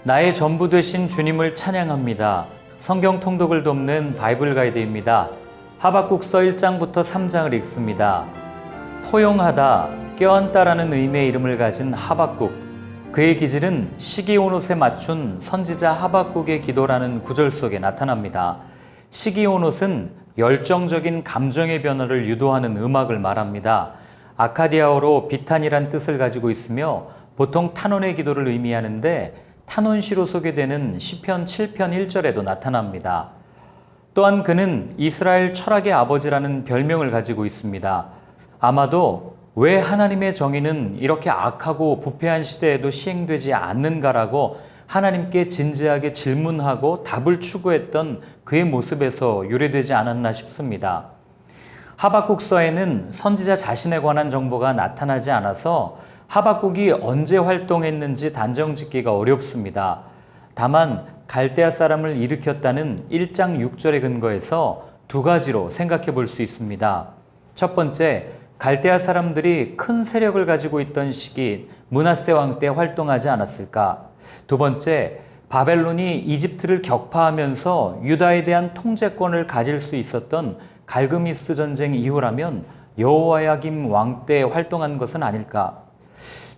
나의 전부 되신 주님을 찬양합니다. 성경 통독을 돕는 바이블 가이드입니다. 하박국서 1장부터 3장을 읽습니다. 포용하다, 껴안다라는 의미의 이름을 가진 하박국. 그의 기질은 시기온옷에 맞춘 선지자 하박국의 기도라는 구절 속에 나타납니다. 시기온옷은 열정적인 감정의 변화를 유도하는 음악을 말합니다. 아카디아어로 비탄이란 뜻을 가지고 있으며 보통 탄원의 기도를 의미하는데 탄원시로 소개되는 시편 7편 1절에도 나타납니다. 또한 그는 이스라엘 철학의 아버지라는 별명을 가지고 있습니다. 아마도 왜 하나님의 정의는 이렇게 악하고 부패한 시대에도 시행되지 않는가라고 하나님께 진지하게 질문하고 답을 추구했던 그의 모습에서 유래되지 않았나 싶습니다. 하박국서에는 선지자 자신에 관한 정보가 나타나지 않아서 하박국이 언제 활동했는지 단정짓기가 어렵습니다. 다만 갈대아 사람을 일으켰다는 1장 6절에 근거해서 두 가지로 생각해 볼 수 있습니다. 첫 번째, 갈대아 사람들이 큰 세력을 가지고 있던 시기 므낫세 왕 때 활동하지 않았을까? 두 번째, 바벨론이 이집트를 격파하면서 유다에 대한 통제권을 가질 수 있었던 갈그미스 전쟁 이후라면 여호야김 왕 때 활동한 것은 아닐까?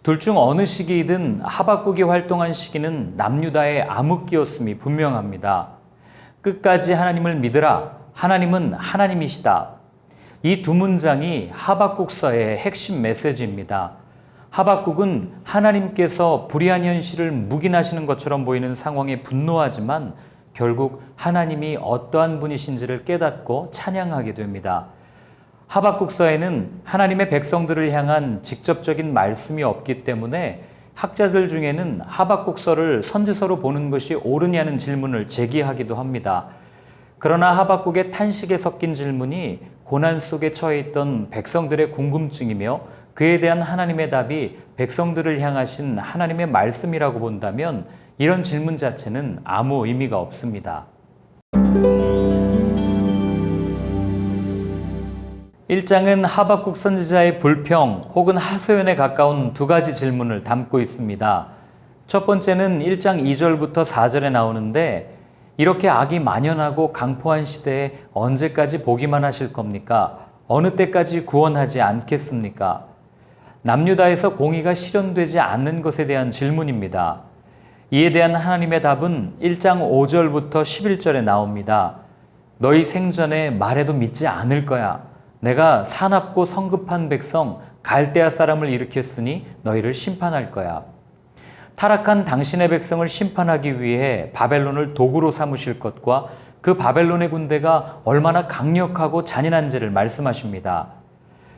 둘 중 어느 시기이든 하박국이 활동한 시기는 남유다의 암흑기였음이 분명합니다. 끝까지 하나님을 믿으라. 하나님은 하나님이시다. 이 두 문장이 하박국서의 핵심 메시지입니다. 하박국은 하나님께서 불의한 현실을 묵인하시는 것처럼 보이는 상황에 분노하지만 결국 하나님이 어떠한 분이신지를 깨닫고 찬양하게 됩니다. 하박국서에는 하나님의 백성들을 향한 직접적인 말씀이 없기 때문에 학자들 중에는 하박국서를 선지서로 보는 것이 옳으냐는 질문을 제기하기도 합니다. 그러나 하박국의 탄식에 섞인 질문이 고난 속에 처해 있던 백성들의 궁금증이며 그에 대한 하나님의 답이 백성들을 향하신 하나님의 말씀이라고 본다면 이런 질문 자체는 아무 의미가 없습니다. 1장은 하박국 선지자의 불평 혹은 하소연에 가까운 두 가지 질문을 담고 있습니다. 첫 번째는 1장 2절부터 4절에 나오는데 이렇게 악이 만연하고 강포한 시대에 언제까지 보기만 하실 겁니까? 어느 때까지 구원하지 않겠습니까? 남유다에서 공의가 실현되지 않는 것에 대한 질문입니다. 이에 대한 하나님의 답은 1장 5절부터 11절에 나옵니다. 너희 생전에 말해도 믿지 않을 거야. 내가 사납고 성급한 백성 갈대아 사람을 일으켰으니 너희를 심판할 거야. 타락한 당신의 백성을 심판하기 위해 바벨론을 도구로 삼으실 것과 그 바벨론의 군대가 얼마나 강력하고 잔인한지를 말씀하십니다.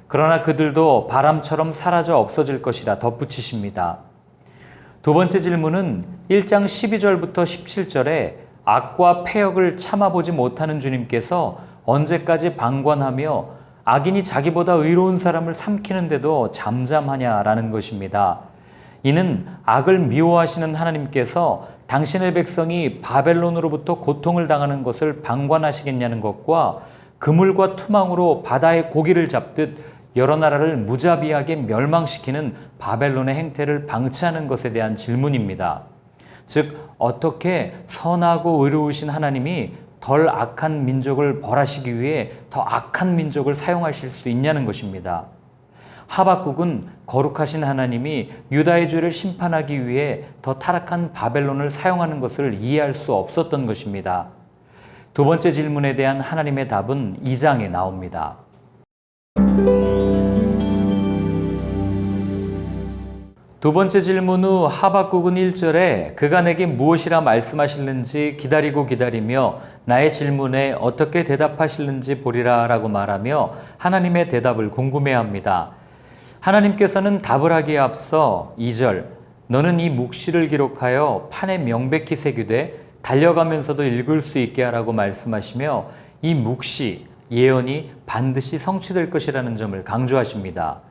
그러나 그들도 바람처럼 사라져 없어질 것이라 덧붙이십니다. 두 번째 질문은 1장 12절부터 17절에 악과 패역을 참아보지 못하는 주님께서 언제까지 방관하며 악인이 자기보다 의로운 사람을 삼키는데도 잠잠하냐라는 것입니다. 이는 악을 미워하시는 하나님께서 당신의 백성이 바벨론으로부터 고통을 당하는 것을 방관하시겠냐는 것과 그물과 투망으로 바다의 고기를 잡듯 여러 나라를 무자비하게 멸망시키는 바벨론의 행태를 방치하는 것에 대한 질문입니다. 즉, 어떻게 선하고 의로우신 하나님이 덜 악한 민족을 벌하시기 위해 더 악한 민족을 사용하실 수 있냐는 것입니다. 하박국은 거룩하신 하나님이 유다의 죄를 심판하기 위해 더 타락한 바벨론을 사용하는 것을 이해할 수 없었던 것입니다. 두 번째 질문에 대한 하나님의 답은 2장에 나옵니다. 두 번째 질문 후 하박국은 1절에 그가 내게 무엇이라 말씀하실는지 기다리며 나의 질문에 어떻게 대답하실는지 보리라 라고 말하며 하나님의 대답을 궁금해합니다. 하나님께서는 답을 하기에 앞서 2절 너는 이 묵시를 기록하여 판에 명백히 새기되 달려가면서도 읽을 수 있게 하라고 말씀하시며 이 묵시, 예언이 반드시 성취될 것이라는 점을 강조하십니다.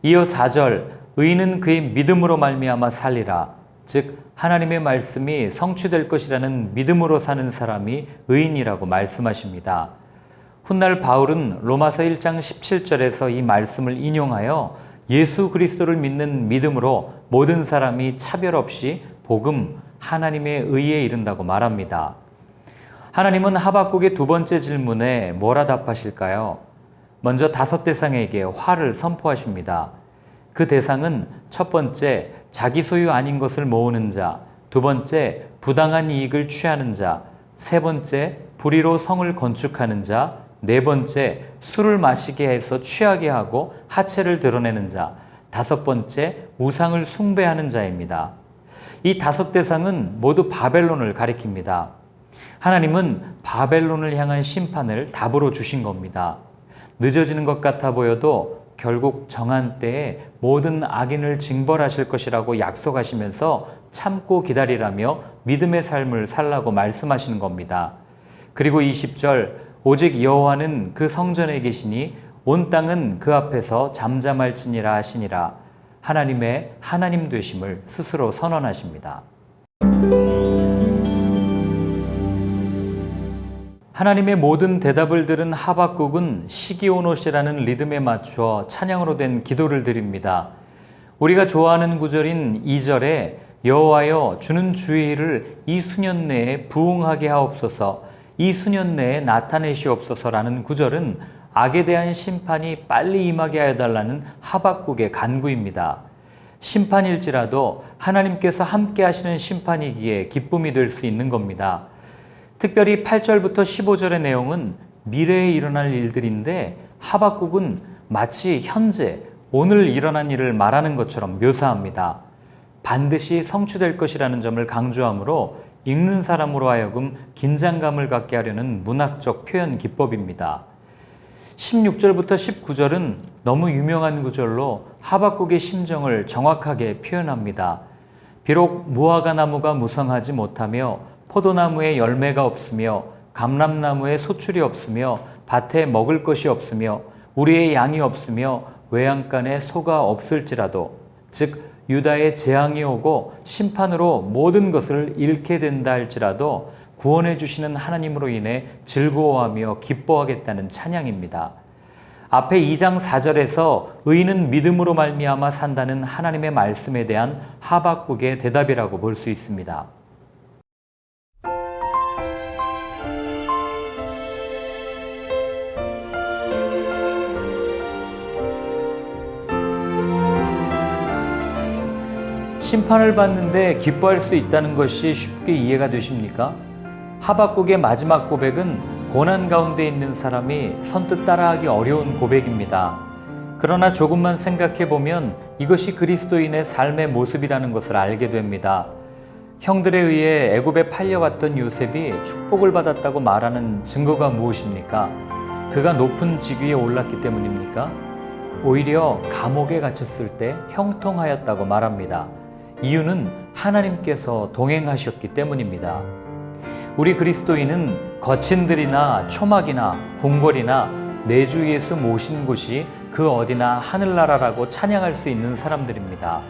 이어 4절 의인은 그의 믿음으로 말미암아 살리라. 즉 하나님의 말씀이 성취될 것이라는 믿음으로 사는 사람이 의인이라고 말씀하십니다. 훗날 바울은 로마서 1장 17절에서 이 말씀을 인용하여 예수 그리스도를 믿는 믿음으로 모든 사람이 차별 없이 복음, 하나님의 의에 이른다고 말합니다. 하나님은 하박국의 두 번째 질문에 뭐라 답하실까요? 먼저 5대상에게 화를 선포하십니다. 그 대상은 첫 번째, 자기 소유 아닌 것을 모으는 자, 두 번째, 부당한 이익을 취하는 자, 세 번째, 불의로 성을 건축하는 자, 네 번째, 술을 마시게 해서 취하게 하고 하체를 드러내는 자, 다섯 번째, 우상을 숭배하는 자입니다. 이 5대상은 모두 바벨론을 가리킵니다. 하나님은 바벨론을 향한 심판을 답으로 주신 겁니다. 늦어지는 것 같아 보여도 결국 정한 때에 모든 악인을 징벌하실 것이라고 약속하시면서 참고 기다리라며 믿음의 삶을 살라고 말씀하시는 겁니다. 그리고 20절, 오직 여호와는 그 성전에 계시니 온 땅은 그 앞에서 잠잠할지니라 하시니라. 하나님의 하나님 되심을 스스로 선언하십니다. 하나님의 모든 대답을 들은 하박국은 시기오노시라는 리듬에 맞춰 찬양으로 된 기도를 드립니다. 우리가 좋아하는 구절인 2절에 여호와여 주는 주의를 이 수년 내에 부응하게 하옵소서, 이 수년 내에 나타내시옵소서라는 구절은 악에 대한 심판이 빨리 임하게 하여달라는 하박국의 간구입니다. 심판일지라도 하나님께서 함께 하시는 심판이기에 기쁨이 될 수 있는 겁니다. 특별히 8절부터 15절의 내용은 미래에 일어날 일들인데 하박국은 마치 현재, 오늘 일어난 일을 말하는 것처럼 묘사합니다. 반드시 성취될 것이라는 점을 강조하므로 읽는 사람으로 하여금 긴장감을 갖게 하려는 문학적 표현 기법입니다. 16절부터 19절은 너무 유명한 구절로 하박국의 심정을 정확하게 표현합니다. 비록 무화과 나무가 무성하지 못하며 포도나무에 열매가 없으며 감람나무에 소출이 없으며 밭에 먹을 것이 없으며 우리의 양이 없으며 외양간에 소가 없을지라도, 즉 유다의 재앙이 오고 심판으로 모든 것을 잃게 된다 할지라도 구원해 주시는 하나님으로 인해 즐거워하며 기뻐하겠다는 찬양입니다. 앞에 2장 4절에서 의인은 믿음으로 말미암아 산다는 하나님의 말씀에 대한 하박국의 대답이라고 볼 수 있습니다. 심판을 받는데 기뻐할 수 있다는 것이 쉽게 이해가 되십니까? 하박국의 마지막 고백은 고난 가운데 있는 사람이 선뜻 따라하기 어려운 고백입니다. 그러나 조금만 생각해 보면 이것이 그리스도인의 삶의 모습이라는 것을 알게 됩니다. 형들에 의해 애굽에 팔려갔던 요셉이 축복을 받았다고 말하는 증거가 무엇입니까? 그가 높은 직위에 올랐기 때문입니까? 오히려 감옥에 갇혔을 때 형통하였다고 말합니다. 이유는 하나님께서 동행하셨기 때문입니다. 우리 그리스도인은 거친들이나 초막이나 궁궐이나 내 주 예수 모신 곳이 그 어디나 하늘나라라고 찬양할 수 있는 사람들입니다.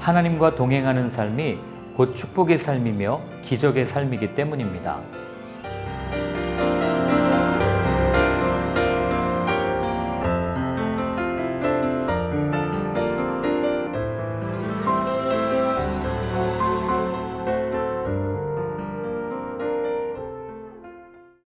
하나님과 동행하는 삶이 곧 축복의 삶이며 기적의 삶이기 때문입니다.